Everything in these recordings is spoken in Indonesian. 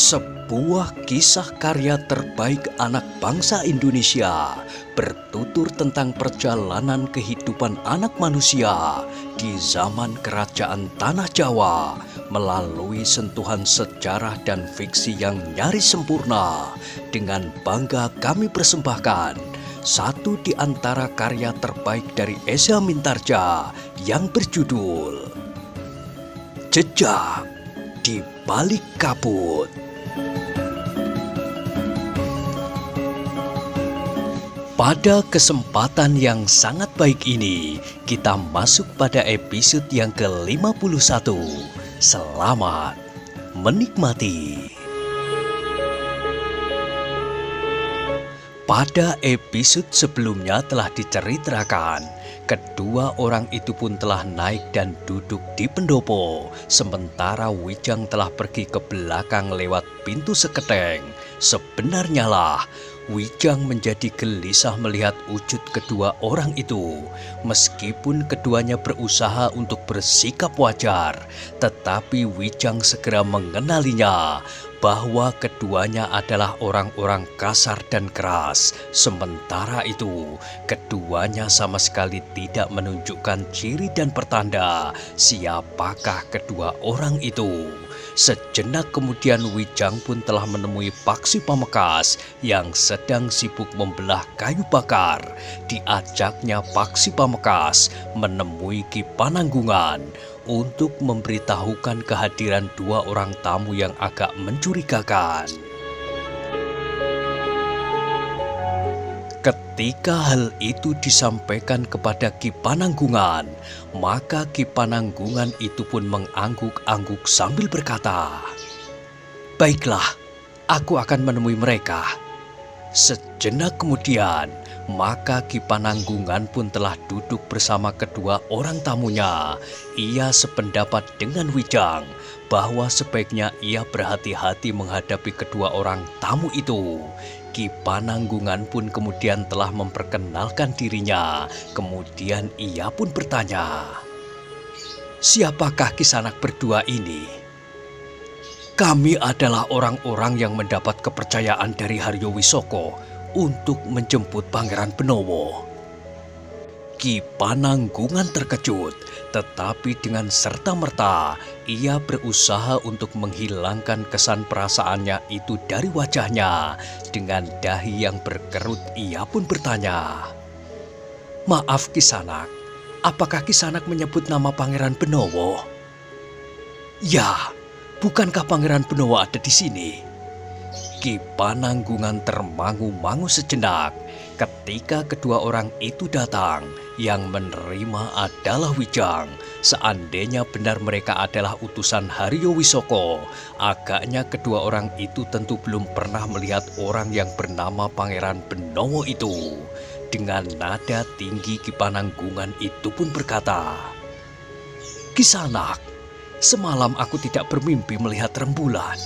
Sebuah kisah karya terbaik anak bangsa Indonesia bertutur tentang perjalanan kehidupan anak manusia di zaman kerajaan Tanah Jawa melalui sentuhan sejarah dan fiksi yang nyaris sempurna. Dengan bangga kami persembahkan satu di antara karya terbaik dari Esa Mintarja yang berjudul Jejak di Balik Kabut. Pada kesempatan yang sangat baik ini, kita masuk pada episode yang ke-51. Selamat menikmati. Pada episode sebelumnya telah diceritakan, kedua orang itu pun telah naik dan duduk di pendopo, sementara Wijang telah pergi ke belakang lewat pintu seketeng. Sebenarnya lah, Wijang menjadi gelisah melihat wujud kedua orang itu. Meskipun keduanya berusaha untuk bersikap wajar, tetapi Wijang segera mengenalinya bahwa keduanya adalah orang-orang kasar dan keras. Sementara itu, keduanya sama sekali tidak menunjukkan ciri dan pertanda siapakah kedua orang itu. Sejenak kemudian Wijang pun telah menemui Paksi Pamekasan yang sedang sibuk membelah kayu bakar. Diajaknya Paksi Pamekasan menemui Ki Pananggungan untuk memberitahukan kehadiran dua orang tamu yang agak mencurigakan. Ketika hal itu disampaikan kepada Ki Pananggungan, maka Ki Pananggungan itu pun mengangguk-angguk sambil berkata, "Baiklah, aku akan menemui mereka." Sejenak kemudian, maka Ki Pananggungan pun telah duduk bersama kedua orang tamunya. Ia sependapat dengan Wijang bahwa sebaiknya ia berhati-hati menghadapi kedua orang tamu itu. Ki Pananggungan pun kemudian telah memperkenalkan dirinya. Kemudian ia pun bertanya, "Siapakah kisanak berdua ini?" "Kami adalah orang-orang yang mendapat kepercayaan dari Haryo Wisoko untuk menjemput Pangeran Benowo." Ki Pananggungan terkejut, tetapi dengan serta-merta ia berusaha untuk menghilangkan kesan perasaannya itu dari wajahnya. Dengan dahi yang berkerut ia pun bertanya, "Maaf Kisanak, apakah Kisanak menyebut nama Pangeran Benowo?" "Ya, bukankah Pangeran Benowo ada di sini?" Ki Pananggungan termangu-mangu sejenak. Ketika kedua orang itu datang, yang menerima adalah Wijang. Seandainya benar mereka adalah utusan Haryo Wisoko, agaknya kedua orang itu tentu belum pernah melihat orang yang bernama Pangeran Benowo itu. Dengan nada tinggi Ki Pananggungan itu pun berkata, "Kisanak, semalam aku tidak bermimpi melihat rembulan."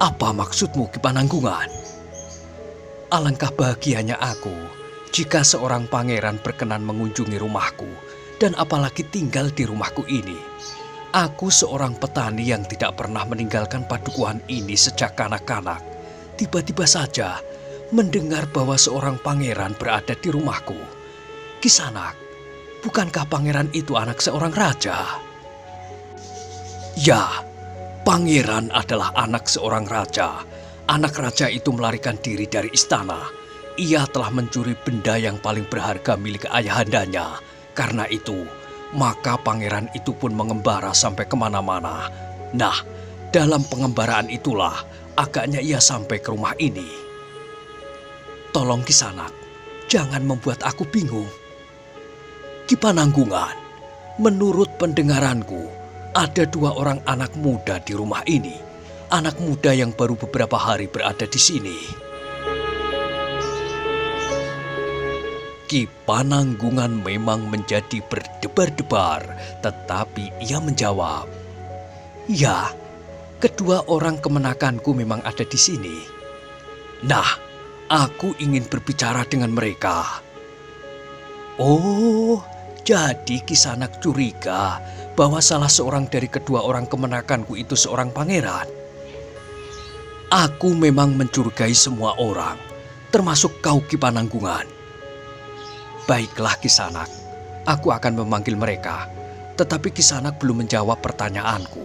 "Apa maksudmu Ki Pananggungan?" "Alangkah bahagianya aku jika seorang pangeran berkenan mengunjungi rumahku, dan apalagi tinggal di rumahku ini. Aku seorang petani yang tidak pernah meninggalkan padukuhan ini sejak kanak-kanak. Tiba-tiba saja mendengar bahwa seorang pangeran berada di rumahku. Kisanak, bukankah pangeran itu anak seorang raja?" "Ya, pangeran adalah anak seorang raja. Anak raja itu melarikan diri dari istana. Ia telah mencuri benda yang paling berharga milik ayahandanya. Karena itu, maka pangeran itu pun mengembara sampai kemana-mana. Nah, dalam pengembaraan itulah agaknya ia sampai ke rumah ini." "Tolong Kisanak, jangan membuat aku bingung." "Ki Pananggungan, menurut pendengaranku, ada dua orang anak muda di rumah ini. Anak muda yang baru beberapa hari berada di sini." Ki Pananggungan memang menjadi berdebar-debar, tetapi ia menjawab, "Ya, kedua orang kemenakanku memang ada di sini. Nah, aku ingin berbicara dengan mereka." "Oh, jadi Kisanak curiga bahwa salah seorang dari kedua orang kemenakanku itu seorang pangeran?" Aku memang mencurigai semua orang, termasuk kau Ki Pananggungan. Baiklah Kisanak, aku akan memanggil mereka. Tetapi Kisanak belum menjawab pertanyaanku.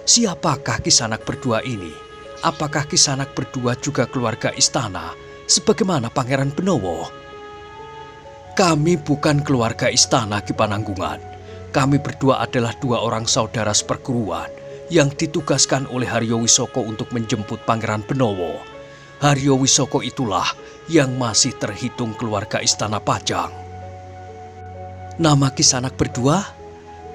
Siapakah Kisanak berdua ini? Apakah Kisanak berdua juga keluarga istana, sebagaimana Pangeran Benowo? Kami bukan keluarga istana Ki Pananggungan. Kami berdua adalah dua orang saudara seperguruan yang ditugaskan oleh Haryo Wisoko untuk menjemput Pangeran Benowo. Haryo Wisoko itulah yang masih terhitung keluarga istana Pajang. Nama Kisanak berdua?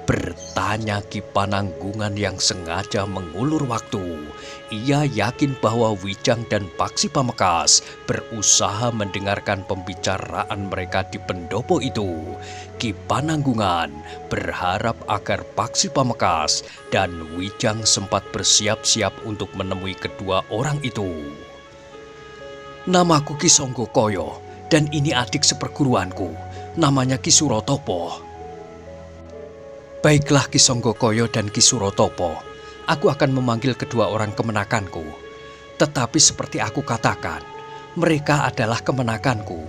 Bertanya Ki Pananggungan yang sengaja mengulur waktu. Ia yakin bahwa Wijang dan Paksi Pamekasan berusaha mendengarkan pembicaraan mereka di pendopo itu. Ki Pananggungan berharap agar Paksi Pamekasan dan Wijang sempat bersiap-siap untuk menemui kedua orang itu. Namaku Ki Songgokoyo dan ini adik seperguruanku. Namanya Ki Surotopo. Baiklah Ki Songgokoyo dan Ki Surotopo, aku akan memanggil kedua orang kemenakanku. Tetapi seperti aku katakan, mereka adalah kemenakanku.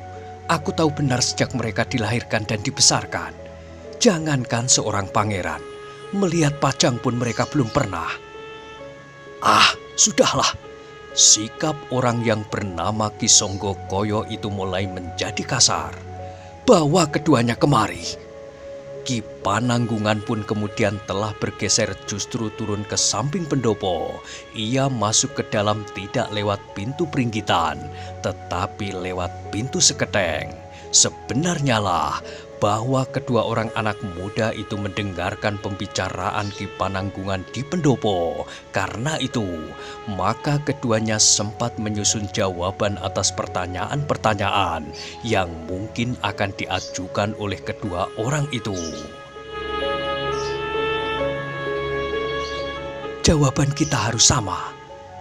Aku tahu benar sejak mereka dilahirkan dan dibesarkan. Jangankan seorang pangeran, melihat Pajang pun mereka belum pernah. Ah, sudahlah. Sikap orang yang bernama Ki Songgokoyo itu mulai menjadi kasar. Bawa keduanya kemari. Ki Pananggungan pun kemudian telah bergeser justru turun ke samping pendopo. Ia masuk ke dalam tidak lewat pintu peringgitan, tetapi lewat pintu seketeng. Sebenarnya lah bahwa kedua orang anak muda itu mendengarkan pembicaraan Ki Pananggungan di pendopo. Karena itu, maka keduanya sempat menyusun jawaban atas pertanyaan-pertanyaan yang mungkin akan diajukan oleh kedua orang itu. Jawaban kita harus sama,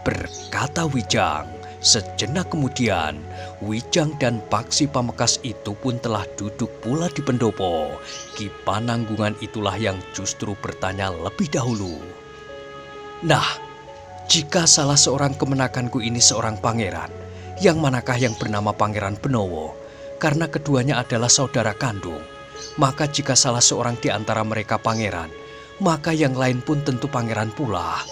berkata Wijang. Sejenak kemudian, Wijang dan Paksi Pamekasan itu pun telah duduk pula di pendopo. Ki Pananggungan itulah yang justru bertanya lebih dahulu. Nah, jika salah seorang kemenakanku ini seorang pangeran, yang manakah yang bernama Pangeran Benowo? Karena keduanya adalah saudara kandung. Maka jika salah seorang di antara mereka pangeran, maka yang lain pun tentu pangeran pula.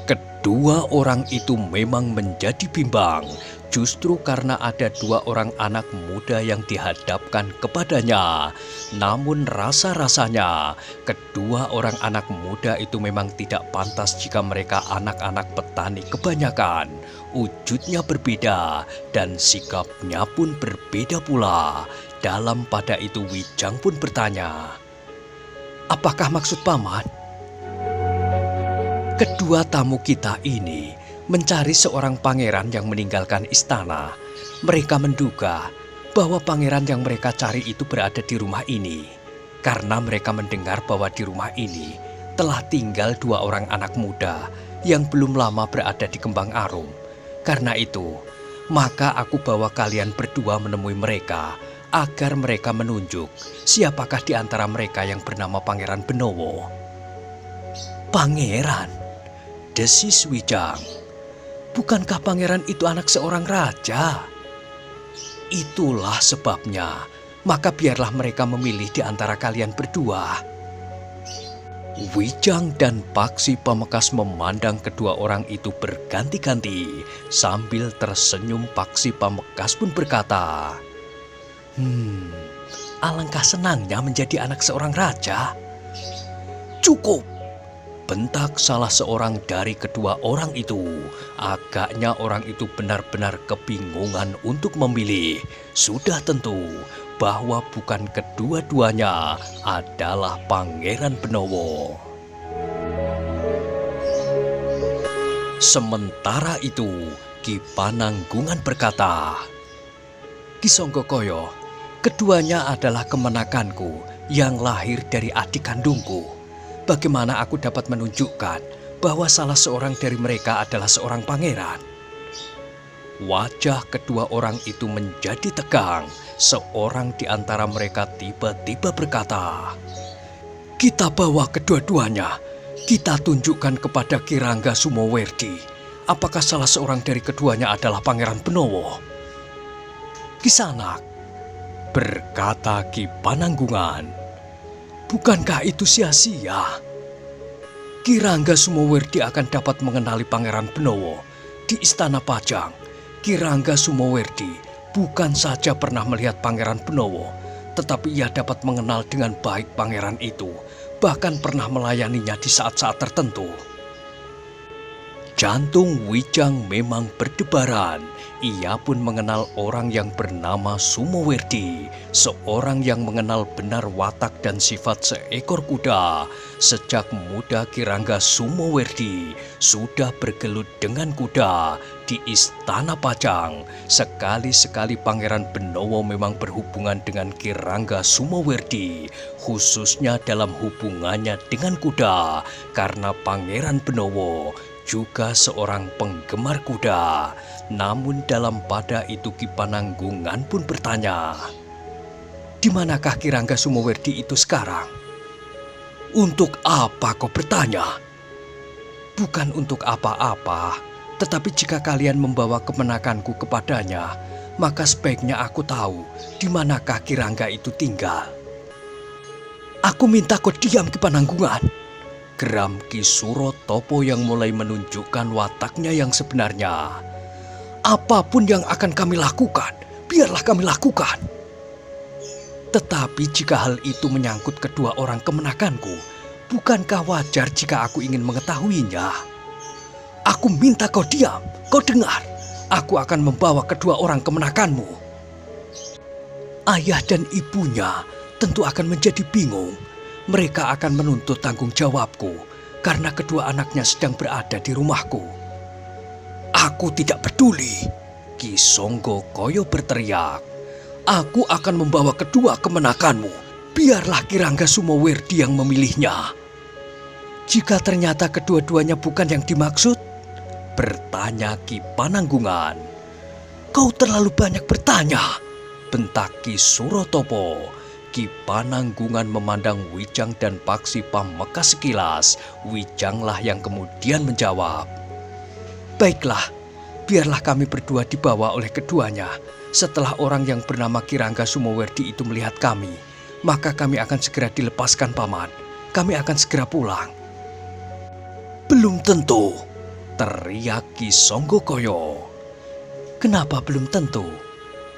Kedua orang itu memang menjadi bimbang, justru karena ada dua orang anak muda yang dihadapkan kepadanya. Namun rasa-rasanya, kedua orang anak muda itu memang tidak pantas jika mereka anak-anak petani kebanyakan. Wujudnya berbeda dan sikapnya pun berbeda pula. Dalam pada itu Wijang pun bertanya, "Apakah maksud paman?" Kedua tamu kita ini mencari seorang pangeran yang meninggalkan istana. Mereka menduga bahwa pangeran yang mereka cari itu berada di rumah ini. Karena mereka mendengar bahwa di rumah ini telah tinggal dua orang anak muda yang belum lama berada di Kembang Arum. Karena itu, maka aku bawa kalian berdua menemui mereka agar mereka menunjuk siapakah di antara mereka yang bernama Pangeran Benowo. Pangeran? Desis Wijang. Bukankah pangeran itu anak seorang raja? Itulah sebabnya, maka biarlah mereka memilih di antara kalian berdua. Wijang dan Paksi Pamekasan memandang kedua orang itu berganti-ganti. Sambil tersenyum Paksi Pamekasan pun berkata, alangkah senangnya menjadi anak seorang raja. Cukup! Bentak salah seorang dari kedua orang itu. Agaknya orang itu benar-benar kebingungan untuk memilih. Sudah tentu bahwa bukan kedua-duanya adalah Pangeran Benowo. Sementara itu, Ki Pananggungan berkata, "Ki Songgokoyo, keduanya adalah kemenakanku yang lahir dari adik kandungku. Bagaimana aku dapat menunjukkan bahwa salah seorang dari mereka adalah seorang pangeran?" Wajah kedua orang itu menjadi tegang. Seorang di antara mereka tiba-tiba berkata, "Kita bawa kedua-duanya. Kita tunjukkan kepada Ki Rangga Sumowerdi apakah salah seorang dari keduanya adalah Pangeran Benowo? Kisanak, berkata Ki Pananggungan, bukankah itu sia-sia? Ki Rangga Sumowerdi akan dapat mengenali Pangeran Benowo di Istana Pajang. Ki Rangga Sumowerdi bukan saja pernah melihat Pangeran Benowo, tetapi ia dapat mengenal dengan baik pangeran itu, bahkan pernah melayaninya di saat-saat tertentu. Jantung Wijang memang berdebaran. Ia pun mengenal orang yang bernama Sumowerdi, seorang yang mengenal benar watak dan sifat seekor kuda. Sejak muda Ki Rangga Sumowerdi sudah bergelut dengan kuda di Istana Pajang. Sekali-sekali Pangeran Benowo memang berhubungan dengan Ki Rangga Sumowerdi, khususnya dalam hubungannya dengan kuda, karena Pangeran Benowo juga seorang penggemar kuda. Namun dalam pada itu Ki Pananggungan pun bertanya, "Di manakah Ki Rangga Sumowerdi itu sekarang?" "Untuk apa kau bertanya?" "Bukan untuk apa-apa, tetapi jika kalian membawa kemenanganku kepadanya, maka sebaiknya aku tahu di manakah Ki Rangga itu tinggal." "Aku minta kau diam, Ki Pananggungan," geram Ki Surotopo yang mulai menunjukkan wataknya yang sebenarnya. "Apapun yang akan kami lakukan, biarlah kami lakukan. Tetapi jika hal itu menyangkut kedua orang kemenakanku, bukankah wajar jika aku ingin mengetahuinya?" "Aku minta kau diam, kau dengar. Aku akan membawa kedua orang kemenakanmu." Ayah dan ibunya tentu akan menjadi bingung. Mereka akan menuntut tanggung jawabku karena kedua anaknya sedang berada di rumahku. "Aku tidak peduli," Ki Songgo Koyo berteriak. "Aku akan membawa kedua kemenakanmu. Biarlah Ki Rangga Sumowerdi yang memilihnya." "Jika ternyata kedua-duanya bukan yang dimaksud?" bertanya Ki Pananggungan. "Kau terlalu banyak bertanya," bentak Ki Surotopo. Ki Pananggungan memandang Wijang dan Paksi Pameka sekilas. Wijanglah yang kemudian menjawab, "Baiklah, biarlah kami berdua dibawa oleh keduanya. Setelah orang yang bernama Ki Rangga Sumowerdi itu melihat kami, maka kami akan segera dilepaskan, Paman. Kami akan segera pulang." "Belum tentu," teriak Ki Songgo Koyo. "Kenapa belum tentu?"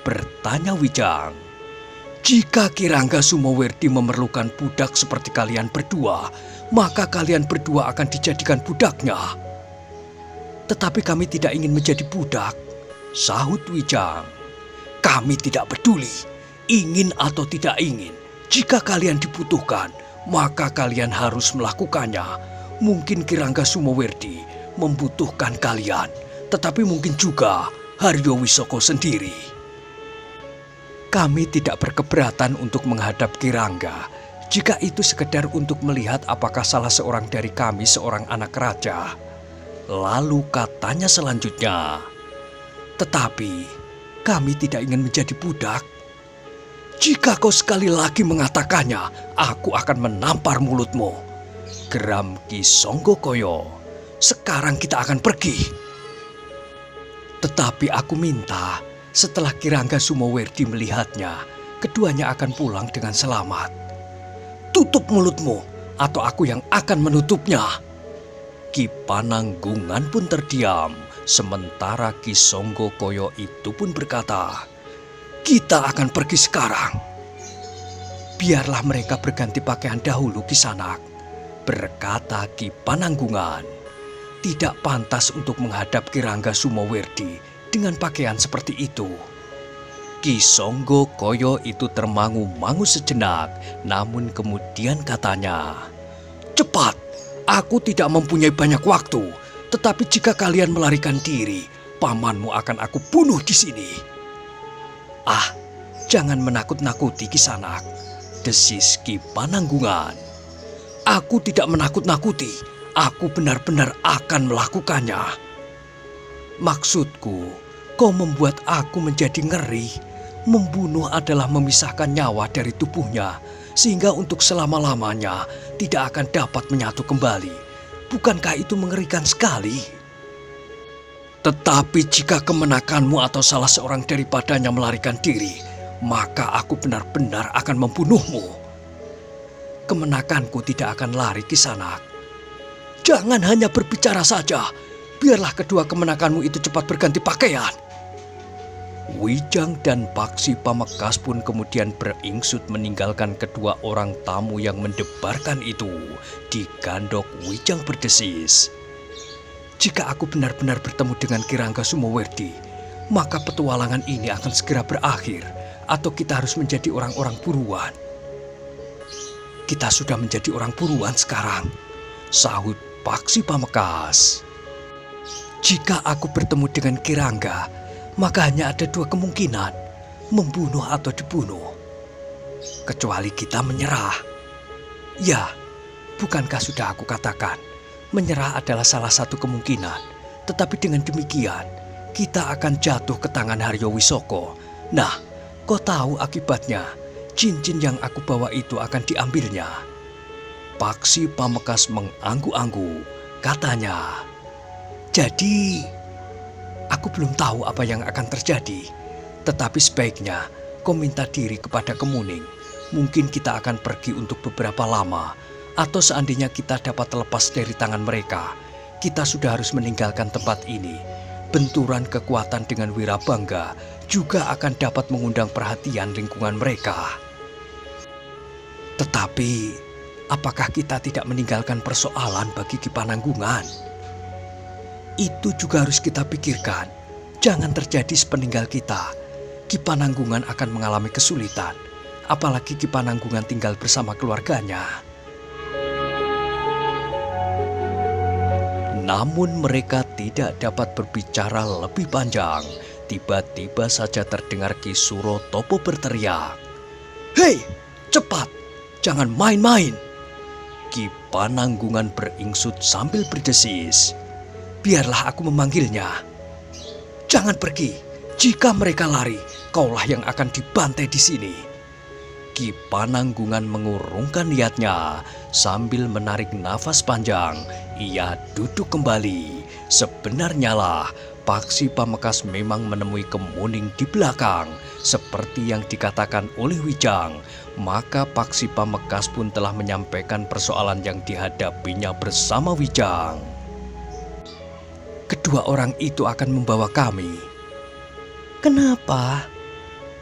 bertanya Wijang. "Jika Ki Rangga Sumowerdi memerlukan budak seperti kalian berdua, maka kalian berdua akan dijadikan budaknya." "Tetapi kami tidak ingin menjadi budak," sahut Wijang. "Kami tidak peduli, ingin atau tidak ingin. Jika kalian dibutuhkan, maka kalian harus melakukannya. Mungkin Ki Rangga Sumowerdi membutuhkan kalian, tetapi mungkin juga Haryo Wisoko sendiri. Kami tidak berkeberatan untuk menghadap Ki Rangga, jika itu sekedar untuk melihat apakah salah seorang dari kami seorang anak raja." Lalu katanya selanjutnya, "Tetapi kami tidak ingin menjadi budak. Jika kau sekali lagi mengatakannya, aku akan menampar mulutmu," geram Ki Songgo Koyo. "Sekarang kita akan pergi." "Tetapi aku minta, setelah Ki Rangga Sumowerdi melihatnya, keduanya akan pulang dengan selamat." "Tutup mulutmu, atau aku yang akan menutupnya." Ki Pananggungan pun terdiam, sementara Ki Songgo Koyo itu pun berkata, "Kita akan pergi sekarang." "Biarlah mereka berganti pakaian dahulu, Kisanak," berkata Ki Pananggungan. "Tidak pantas untuk menghadap Ki Rangga Sumowerdi dengan pakaian seperti itu." Ki Songgo Koyo itu termangu-mangu sejenak, namun kemudian katanya, "Cepat, aku tidak mempunyai banyak waktu, tetapi jika kalian melarikan diri, pamanmu akan aku bunuh di sini." "Ah, jangan menakut-nakuti, Kisanak," desis Ki Pananggungan. "Aku tidak menakut-nakuti, aku benar-benar akan melakukannya." "Maksudku, kau membuat aku menjadi ngeri. Membunuh adalah memisahkan nyawa dari tubuhnya, sehingga untuk selama-lamanya tidak akan dapat menyatu kembali. Bukankah itu mengerikan sekali?" Tetapi jika kemenakanmu atau salah seorang daripadanya melarikan diri, maka aku benar-benar akan membunuhmu. Kemenakanku tidak akan lari, Kisanak. Jangan hanya berbicara saja, biarlah kedua kemenakanmu itu cepat berganti pakaian. Wijang dan Paksi Pamekasan pun kemudian beringsut meninggalkan kedua orang tamu yang mendebarkan itu. Digandok Wijang berdesis. Jika aku benar-benar bertemu dengan Kirangga Sumowerdi, maka petualangan ini akan segera berakhir, atau kita harus menjadi orang-orang buruan. Kita sudah menjadi orang buruan sekarang, sahut Paksi Pamekasan. Jika aku bertemu dengan Kirangga, maka hanya ada dua kemungkinan, membunuh atau dibunuh. Kecuali kita menyerah. Ya, bukankah sudah aku katakan, menyerah adalah salah satu kemungkinan. Tetapi dengan demikian, kita akan jatuh ke tangan Haryo Wisoko. Nah, kau tahu akibatnya, cincin yang aku bawa itu akan diambilnya. Paksi Pamekasan mengangguk-angguk, katanya, jadi, aku belum tahu apa yang akan terjadi. Tetapi sebaiknya kau minta diri kepada Kemuning. Mungkin kita akan pergi untuk beberapa lama. Atau seandainya kita dapat lepas dari tangan mereka, kita sudah harus meninggalkan tempat ini. Benturan kekuatan dengan Wirabangga juga akan dapat mengundang perhatian lingkungan mereka. Tetapi, apakah kita tidak meninggalkan persoalan bagi Ki Pananggungan? Itu juga harus kita pikirkan. Jangan terjadi sepeninggal kita, Ki Pananggungan akan mengalami kesulitan. Apalagi Ki Pananggungan tinggal bersama keluarganya. Namun mereka tidak dapat berbicara lebih panjang. Tiba-tiba saja terdengar Ki Suro Topo berteriak. Hei, cepat, jangan main-main. Ki Pananggungan beringsut sambil berdesis. Biarlah aku memanggilnya. Jangan pergi. Jika mereka lari, kaulah yang akan dibantai di sini. Ki Pananggungan mengurungkan niatnya sambil menarik nafas panjang. Ia duduk kembali. Sebenarnya lah, Paksi Pamekasan memang menemui Kemuning di belakang. Seperti yang dikatakan oleh Wijang, maka Paksi Pamekasan pun telah menyampaikan persoalan yang dihadapinya bersama Wijang. Kedua orang itu akan membawa kami. Kenapa?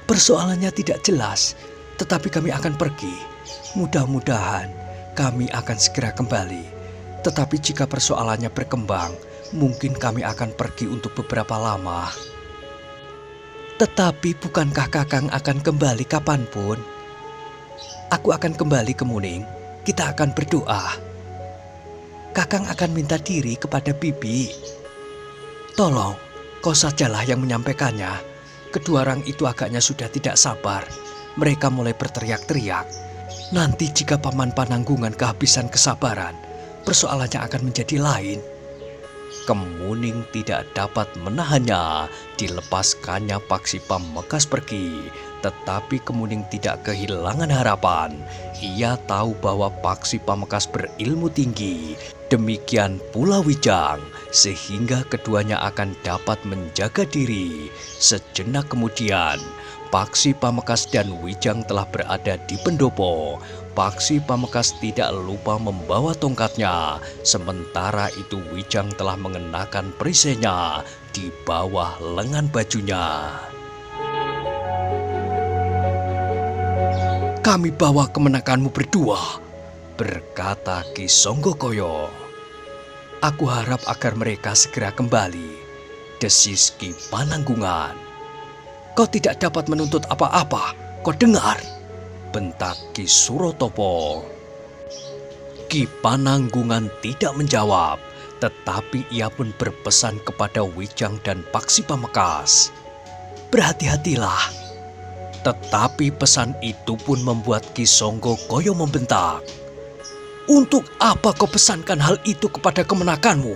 Persoalannya tidak jelas, tetapi kami akan pergi. Mudah-mudahan kami akan segera kembali. Tetapi jika persoalannya berkembang, mungkin kami akan pergi untuk beberapa lama. Tetapi bukankah Kakang akan kembali kapanpun? Aku akan kembali ke Muning. Kita akan berdoa. Kakang akan minta diri kepada Bibi. Tolong, kau sajalah yang menyampaikannya. Kedua orang itu agaknya sudah tidak sabar. Mereka mulai berteriak-teriak. Nanti jika Paman Pananggungan kehabisan kesabaran, persoalannya akan menjadi lain. Kemuning tidak dapat menahannya. Dilepaskannya Paksi Pamekasan pergi. Tetapi Kemuning tidak kehilangan harapan. Ia tahu bahwa Paksi Pamekasan berilmu tinggi. Demikian pula Wijang, sehingga keduanya akan dapat menjaga diri. Sejenak kemudian, Paksi Pamekasan dan Wijang telah berada di pendopo. Paksi Pamekasan tidak lupa membawa tongkatnya. Sementara itu Wijang telah mengenakan perisainya di bawah lengan bajunya. Kami bawa kemenanganmu berdua, berkata Ki Songgokoyo. Aku harap agar mereka segera kembali, desis Ki Pananggungan. Kau tidak dapat menuntut apa-apa, kau dengar? Bentak Ki Surotopo. Ki Pananggungan tidak menjawab, tetapi ia pun berpesan kepada Wijang dan Paksi Pamekasan. Berhati-hatilah. Tetapi pesan itu pun membuat Ki Songgokoyo membentak. Untuk apa kau pesankan hal itu kepada kemenakanmu?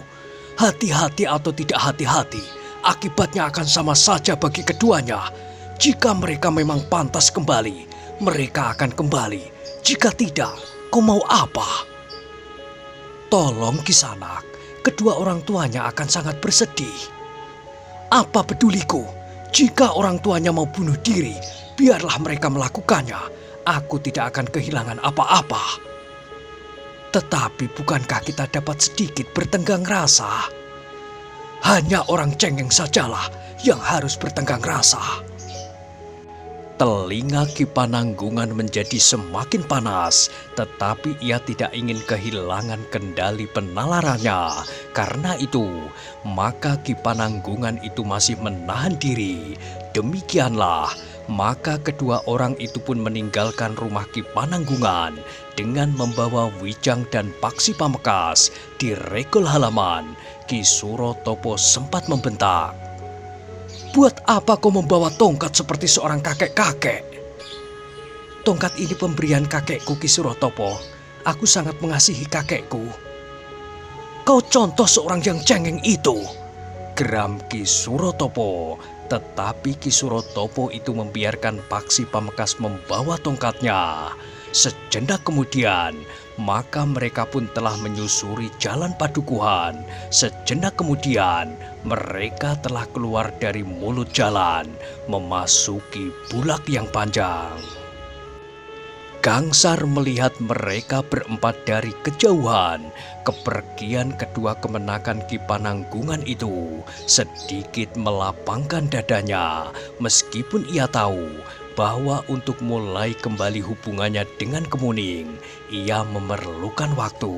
Hati-hati atau tidak hati-hati, akibatnya akan sama saja bagi keduanya. Jika mereka memang pantas kembali, mereka akan kembali. Jika tidak, kau mau apa? Tolong Kisanak, kedua orang tuanya akan sangat bersedih. Apa peduliku? Jika orang tuanya mau bunuh diri, biarlah mereka melakukannya. Aku tidak akan kehilangan apa-apa. Tetapi bukankah kita dapat sedikit bertenggang rasa? Hanya orang cengeng sajalah yang harus bertenggang rasa. Telinga Ki Pananggungan menjadi semakin panas, tetapi ia tidak ingin kehilangan kendali penalarannya. Karena itu, maka Ki Pananggungan itu masih menahan diri. Demikianlah, maka kedua orang itu pun meninggalkan rumah Ki Pananggungan dengan membawa Wijang dan Paksi Pamekasan. Di regol halaman, Ki Surotopo sempat membentak, "Buat apa kau membawa tongkat seperti seorang kakek-kakek?" "Tongkat ini pemberian kakekku, Ki Surotopo. Aku sangat mengasihi kakekku." "Kau contoh seorang yang cengeng itu," geram Ki Surotopo. Tetapi Ki Surotopo itu membiarkan Paksi Pamekasan membawa tongkatnya. Sejenak kemudian, maka mereka pun telah menyusuri jalan padukuhan. Sejenak kemudian, mereka telah keluar dari mulut jalan, memasuki bulak yang panjang. Gangsar melihat mereka berempat dari kejauhan. Kepergian kedua kemenakan Ki Pananggungan itu sedikit melapangkan dadanya, meskipun ia tahu bahwa untuk mulai kembali hubungannya dengan Kemuning, ia memerlukan waktu.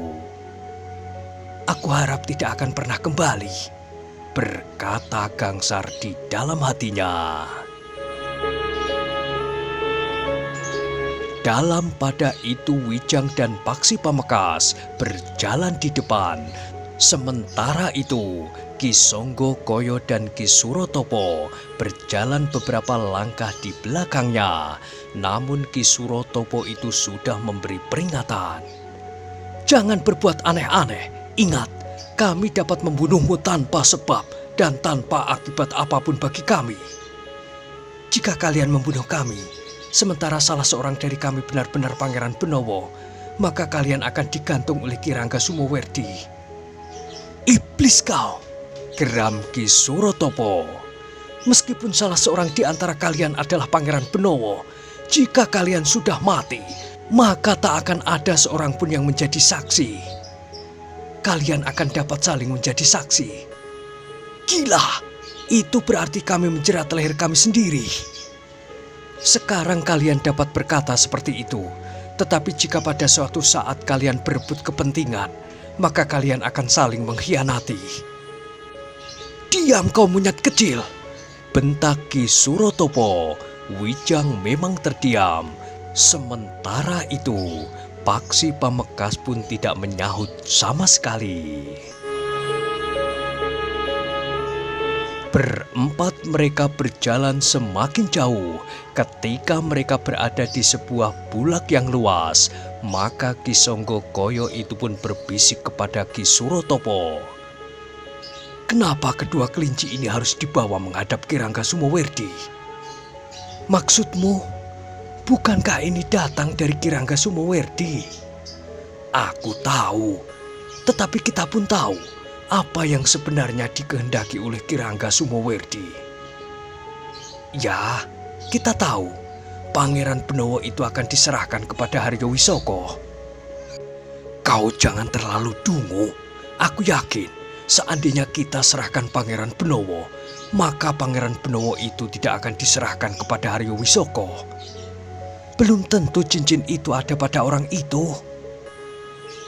"Aku harap tidak akan pernah kembali," berkata Gangsar di dalam hatinya. Dalam pada itu Wijang dan Paksi Pamekasan berjalan di depan. Sementara itu Ki Songgo Koyo dan Ki Surotopo berjalan beberapa langkah di belakangnya. Namun Ki Surotopo itu sudah memberi peringatan. "Jangan berbuat aneh-aneh. Ingat, kami dapat membunuhmu tanpa sebab dan tanpa akibat apapun bagi kami. Jika kalian membunuh kami, sementara salah seorang dari kami benar-benar Pangeran Benowo, maka kalian akan digantung oleh Ki Rangga Sumowerdi." "Iblis kau!" geram Ki Surotopo. "Meskipun salah seorang di antara kalian adalah Pangeran Benowo, jika kalian sudah mati, maka tak akan ada seorang pun yang menjadi saksi. Kalian akan dapat saling menjadi saksi." "Gila, itu berarti kami menjerat leher kami sendiri." "Sekarang kalian dapat berkata seperti itu, tetapi jika pada suatu saat kalian berebut kepentingan, maka kalian akan saling mengkhianati." "Diam kau monyet kecil!" bentak Ki Surotopo. Wijang memang terdiam. Sementara itu, Paksi Pamekasan pun tidak menyahut sama sekali. Berempat mereka berjalan semakin jauh. Ketika mereka berada di sebuah bulak yang luas, maka Ki Songgo Koyo itu pun berbisik kepada Ki Surotopo. "Kenapa kedua kelinci ini harus dibawa menghadap Ki Rangga Sumowerdi? Maksudmu, bukankah ini datang dari Ki Rangga Sumowerdi?" "Aku tahu, tetapi kita pun tahu apa yang sebenarnya dikehendaki oleh Ki Rangga Sumowerdi." "Ya, kita tahu Pangeran Benowo itu akan diserahkan kepada Haryo Wisoko." "Kau jangan terlalu dungu. Aku yakin seandainya kita serahkan Pangeran Benowo, maka Pangeran Benowo itu tidak akan diserahkan kepada Haryo Wisoko. Belum tentu cincin itu ada pada orang itu.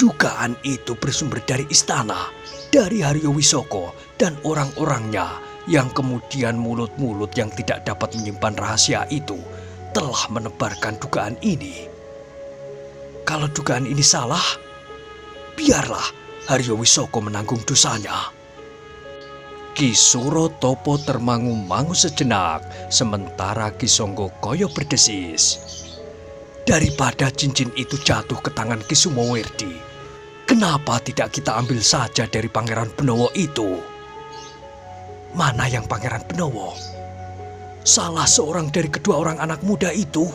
Dugaan itu bersumber dari istana, dari Haryo Wisoko dan orang-orangnya, yang kemudian mulut-mulut yang tidak dapat menyimpan rahasia itu telah menebarkan dugaan ini. Kalau dugaan ini salah, biarlah Haryo Wisoko menanggung dosanya." Ki Surotopo termangu-mangu sejenak, sementara Ki Songgo Koyo berdesis, "Daripada cincin itu jatuh ke tangan Ki Sumowerdi, kenapa tidak kita ambil saja dari Pangeran Benowo itu?" "Mana yang Pangeran Benowo? Salah seorang dari kedua orang anak muda itu.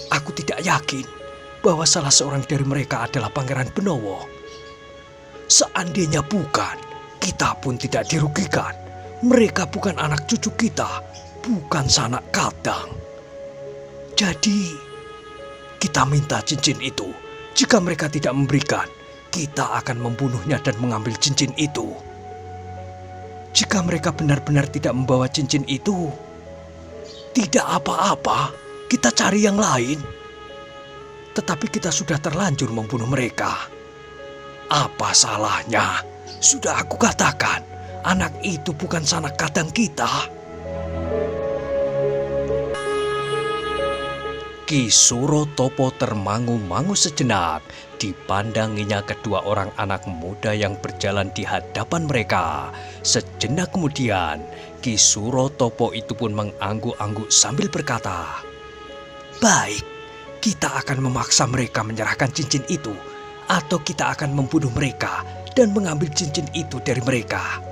Aku tidak yakin bahwa salah seorang dari mereka adalah Pangeran Benowo. Seandainya bukan, kita pun tidak dirugikan. Mereka bukan anak cucu kita, bukan sanak kadang. Jadi, kita minta cincin itu. Jika mereka tidak memberikan, kita akan membunuhnya dan mengambil cincin itu. Jika mereka benar-benar tidak membawa cincin itu, tidak apa-apa, kita cari yang lain. Tetapi kita sudah terlanjur membunuh mereka. Apa salahnya? Sudah aku katakan, anak itu bukan sanak kadang kita. Ki Surotopo termangu-mangu sejenak. Dipandanginya kedua orang anak muda yang berjalan di hadapan mereka. Sejenak kemudian, Ki Surotopo itu pun mengangguk-angguk sambil berkata, "Baik, kita akan memaksa mereka menyerahkan cincin itu, atau kita akan membunuh mereka dan mengambil cincin itu dari mereka."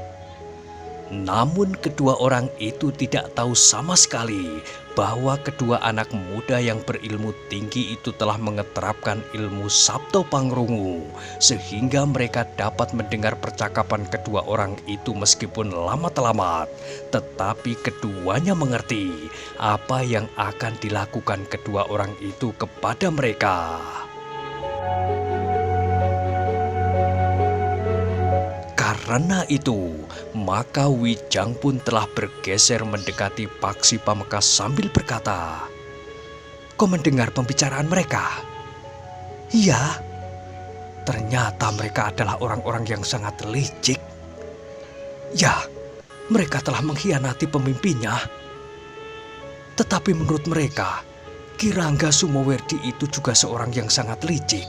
Namun kedua orang itu tidak tahu sama sekali bahwa kedua anak muda yang berilmu tinggi itu telah mengeterapkan ilmu Sabto Pangrungu, sehingga mereka dapat mendengar percakapan kedua orang itu meskipun lama-telamat. Tetapi keduanya mengerti apa yang akan dilakukan kedua orang itu kepada mereka. Karena itu, maka Wijang pun telah bergeser mendekati Paksi Pamekasan sambil berkata, "Kau mendengar pembicaraan mereka?" "Iya, ternyata mereka adalah orang-orang yang sangat licik. Ya, mereka telah mengkhianati pemimpinnya. Tetapi menurut mereka, Ki Rangga Sumowerdi itu juga seorang yang sangat licik."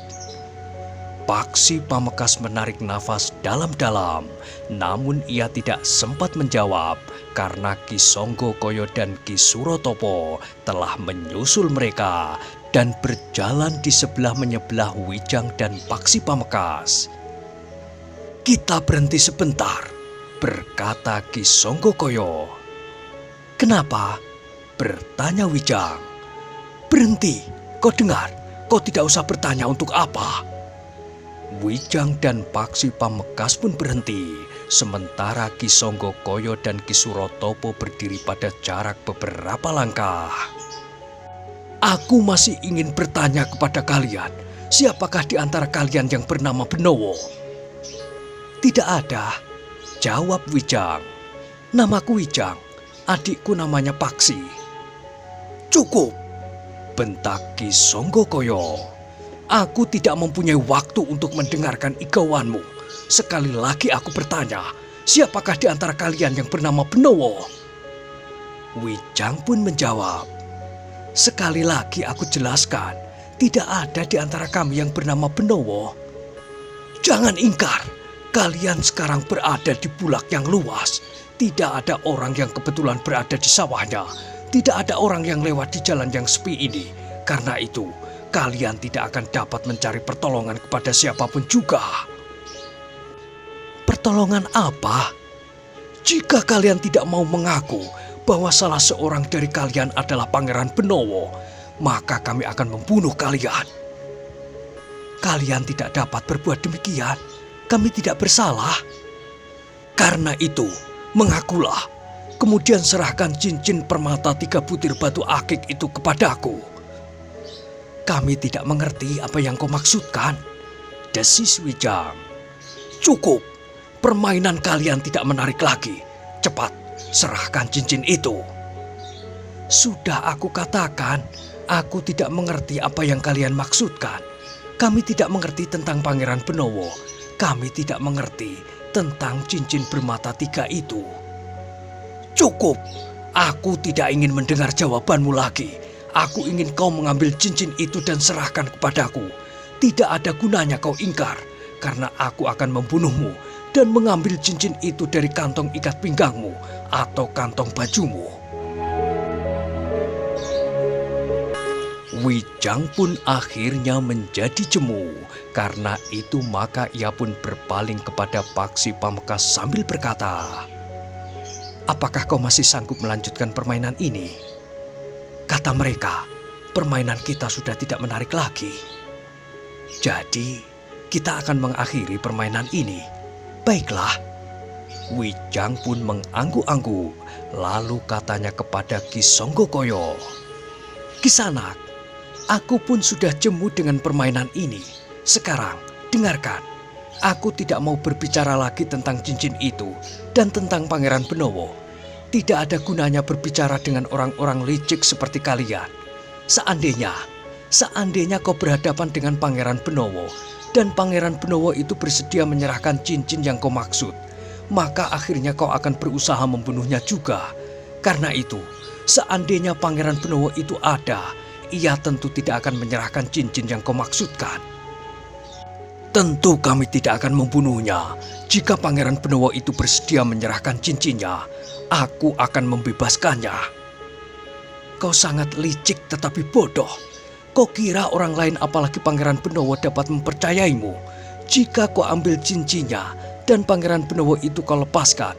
Paksi Pamekasan menarik nafas dalam-dalam, namun ia tidak sempat menjawab karena Ki Songgokoyo dan Ki Surotopo telah menyusul mereka dan berjalan di sebelah menyebelah Wijang dan Paksi Pamekasan. "Kita berhenti sebentar," berkata Ki Songgokoyo. "Kenapa?" bertanya Wijang. "Berhenti, kau dengar, kau tidak usah bertanya untuk apa." Wijang dan Paksi Pamekasan pun berhenti, sementara Ki Songgokoyo dan Ki Surotopo berdiri pada jarak beberapa langkah. "Aku masih ingin bertanya kepada kalian, siapakah di antara kalian yang bernama Benowo?" "Tidak ada," jawab Wijang. "Namaku Wijang, adikku namanya Paksi." "Cukup," bentak Ki Songgokoyo. "Aku tidak mempunyai waktu untuk mendengarkan igauanmu. Sekali lagi aku bertanya, siapakah di antara kalian yang bernama Benowo?" Wijang pun menjawab, "Sekali lagi aku jelaskan, tidak ada di antara kami yang bernama Benowo." "Jangan ingkar, kalian sekarang berada di Bulak yang luas. Tidak ada orang yang kebetulan berada di sawahnya. Tidak ada orang yang lewat di jalan yang sepi ini. Karena itu, kalian tidak akan dapat mencari pertolongan kepada siapapun juga." "Pertolongan apa? Jika kalian tidak mau mengaku bahwa salah seorang dari kalian adalah Pangeran Benowo, maka kami akan membunuh kalian." "Kalian tidak dapat berbuat demikian. Kami tidak bersalah. Karena itu, mengakulah. Kemudian serahkan cincin permata 3 butir batu akik itu kepadaku." "Kami tidak mengerti apa yang kau maksudkan," desis Wijang. "Cukup, permainan kalian tidak menarik lagi. Cepat, serahkan cincin itu." "Sudah aku katakan, aku tidak mengerti apa yang kalian maksudkan. Kami tidak mengerti tentang Pangeran Benowo. Kami tidak mengerti tentang cincin bermata 3 itu." "Cukup, aku tidak ingin mendengar jawabanmu lagi. Aku ingin kau mengambil cincin itu dan serahkan kepadaku. Tidak ada gunanya kau ingkar, karena aku akan membunuhmu dan mengambil cincin itu dari kantong ikat pinggangmu atau kantong bajumu." Wijang pun akhirnya menjadi jemu. Karena itu maka ia pun berpaling kepada Paksi Pamekasan sambil berkata, "Apakah kau masih sanggup melanjutkan permainan ini? Kata mereka, permainan kita sudah tidak menarik lagi. Jadi, kita akan mengakhiri permainan ini. Baiklah." Wijang pun mengangguk-angguk, lalu katanya kepada Ki Songgokoyo, "Kisanak, aku pun sudah jemu dengan permainan ini. Sekarang, dengarkan. Aku tidak mau berbicara lagi tentang cincin itu dan tentang Pangeran Benowo. Tidak ada gunanya berbicara dengan orang-orang licik seperti kalian. Seandainya kau berhadapan dengan Pangeran Benowo dan Pangeran Benowo itu bersedia menyerahkan cincin yang kau maksud, maka akhirnya kau akan berusaha membunuhnya juga. Karena itu, seandainya Pangeran Benowo itu ada, ia tentu tidak akan menyerahkan cincin yang kau maksudkan. Tentu kami tidak akan membunuhnya. Jika Pangeran Benowo itu bersedia menyerahkan cincinnya, aku akan membebaskannya." "Kau sangat licik tetapi bodoh. Kau kira orang lain apalagi Pangeran Benowo dapat mempercayaimu? Jika kau ambil cincinnya dan Pangeran Benowo itu kau lepaskan,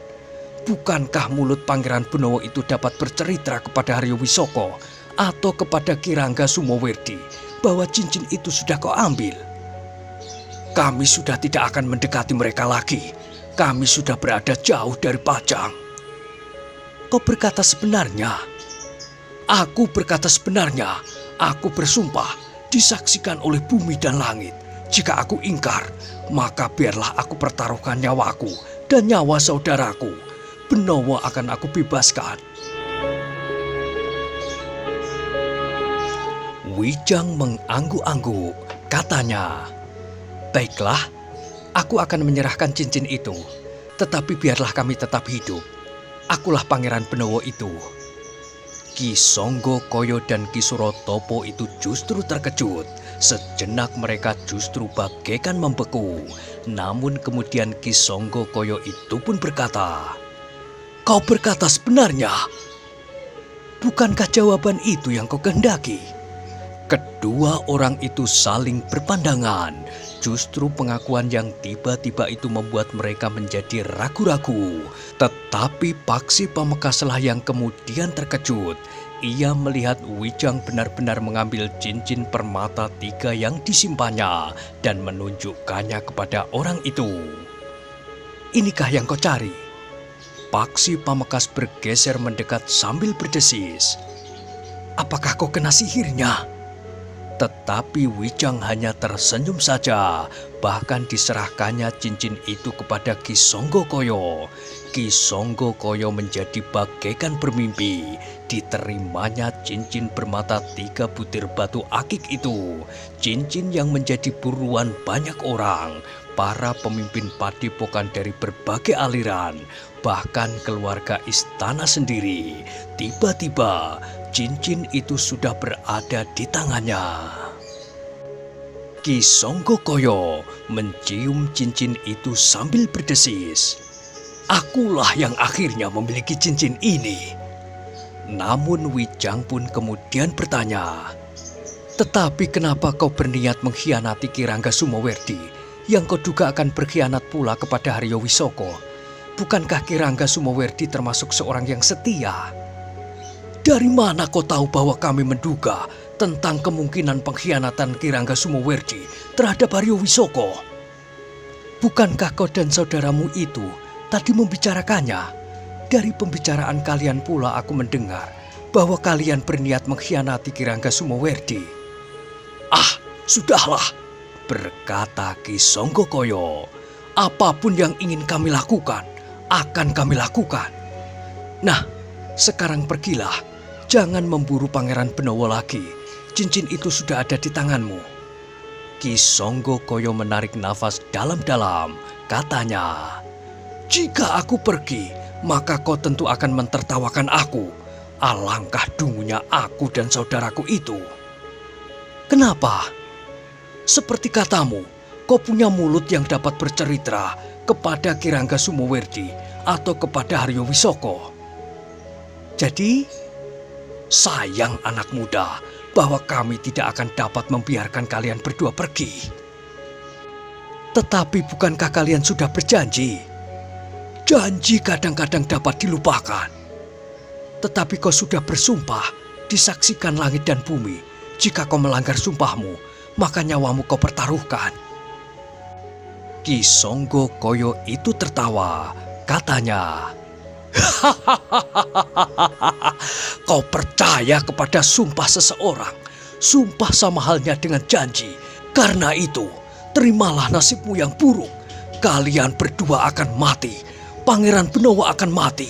bukankah mulut Pangeran Benowo itu dapat bercerita kepada Haryo Wisoko atau kepada Ki Rangga Sumowerdi bahwa cincin itu sudah kau ambil? Kami sudah tidak akan mendekati mereka lagi. Kami sudah berada jauh dari Pajang." "Kau berkata sebenarnya?" "Aku berkata sebenarnya. Aku bersumpah, disaksikan oleh bumi dan langit. Jika aku ingkar, maka biarlah aku pertaruhkan nyawaku dan nyawa saudaraku. Benowo akan aku bebaskan." Wijang mengangguk-angguk, katanya, "Baiklah, aku akan menyerahkan cincin itu. Tetapi biarlah kami tetap hidup. Akulah Pangeran Benowo itu." Ki Songgokoyo dan Ki Surotopo itu justru terkejut. Sejenak mereka justru bagaikan membeku. Namun kemudian Ki Songgokoyo itu pun berkata, "Kau berkata sebenarnya? Bukankah jawaban itu yang kau kehendaki?" Kedua orang itu saling berpandangan. Justru pengakuan yang tiba-tiba itu membuat mereka menjadi ragu-ragu. Tetapi Paksi Pamekaslah yang kemudian terkejut. Ia melihat Wijang benar-benar mengambil cincin permata 3 yang disimpannya dan menunjukkannya kepada orang itu. "Inikah yang kau cari?" Paksi Pamekas bergeser mendekat sambil berdesis, "Apakah kau kena sihirnya?" Tetapi Wijang hanya tersenyum saja. Bahkan diserahkannya cincin itu kepada Ki Songgokoyo. Ki Songgokoyo menjadi bagaikan bermimpi. Diterimanya cincin bermata 3 butir batu akik itu. Cincin yang menjadi buruan banyak orang. Para pemimpin padepokan dari berbagai aliran. Bahkan keluarga istana sendiri. Tiba-tiba cincin itu sudah berada di tangannya. Ki Songgokoyo mencium cincin itu sambil berdesis, "Akulah yang akhirnya memiliki cincin ini." Namun Wijang pun kemudian bertanya, "Tetapi kenapa kau berniat mengkhianati Ki Rangga Sumowerdi yang kau duga akan berkhianat pula kepada Haryo Wisoko? Bukankah Ki Rangga Sumowerdi termasuk seorang yang setia?" "Dari mana kau tahu bahwa kami menduga tentang kemungkinan pengkhianatan Ki Rangga Sumowerdi terhadap Haryo Wisoko? Bukankah kau dan saudaramu itu tadi membicarakannya? Dari pembicaraan kalian pula aku mendengar bahwa kalian berniat mengkhianati Ki Rangga Sumowerdi." "Ah, sudahlah," berkata Ki Songgokoyo. "Apapun yang ingin kami lakukan, akan kami lakukan. Nah, sekarang pergilah. Jangan memburu Pangeran Benowo lagi. Cincin itu sudah ada di tanganmu." Ki Songgokoyo menarik nafas dalam-dalam. Katanya, "Jika aku pergi, maka kau tentu akan mentertawakan aku. Alangkah dungunya aku dan saudaraku itu." "Kenapa?" "Seperti katamu, kau punya mulut yang dapat bercerita kepada Ki Rangga Sumowerdi atau kepada Haryo Wisoko. Jadi, sayang anak muda bahwa kami tidak akan dapat membiarkan kalian berdua pergi." "Tetapi bukankah kalian sudah berjanji?" "Janji kadang-kadang dapat dilupakan. Tetapi kau sudah bersumpah, disaksikan langit dan bumi. Jika kau melanggar sumpahmu, maka nyawamu kau pertaruhkan." Ki Songgokoyo itu tertawa. katanya. Kau percaya kepada sumpah seseorang? Sumpah sama halnya dengan janji. Karena itu, terimalah nasibmu yang buruk. Kalian berdua akan mati. Pangeran Benowo akan mati.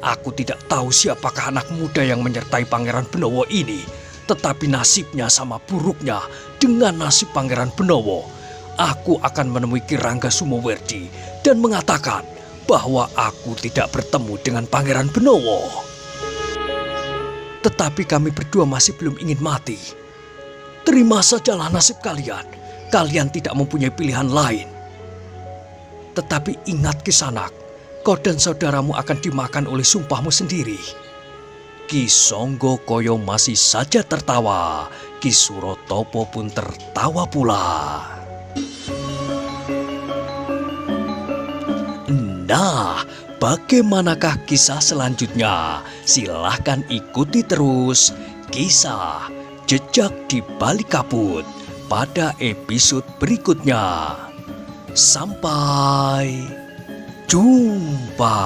Aku tidak tahu siapakah anak muda yang menyertai Pangeran Benowo ini. Tetapi nasibnya sama buruknya dengan nasib Pangeran Benowo. Aku akan menemui Ki Rangga Sumowerdi dan mengatakan bahwa aku tidak bertemu dengan Pangeran Benowo. Tetapi kami berdua masih belum ingin mati. Terima sajalah nasib kalian. Kalian tidak mempunyai pilihan lain. Tetapi ingat Kisanak, kau dan saudaramu akan dimakan oleh sumpahmu sendiri. Ki Songgo Koyo masih saja tertawa. Ki Surotopo pun tertawa pula. Nah, bagaimanakah kisah selanjutnya? Silahkan ikuti terus kisah Jejak di Balik Kabut pada episode berikutnya. Sampai jumpa.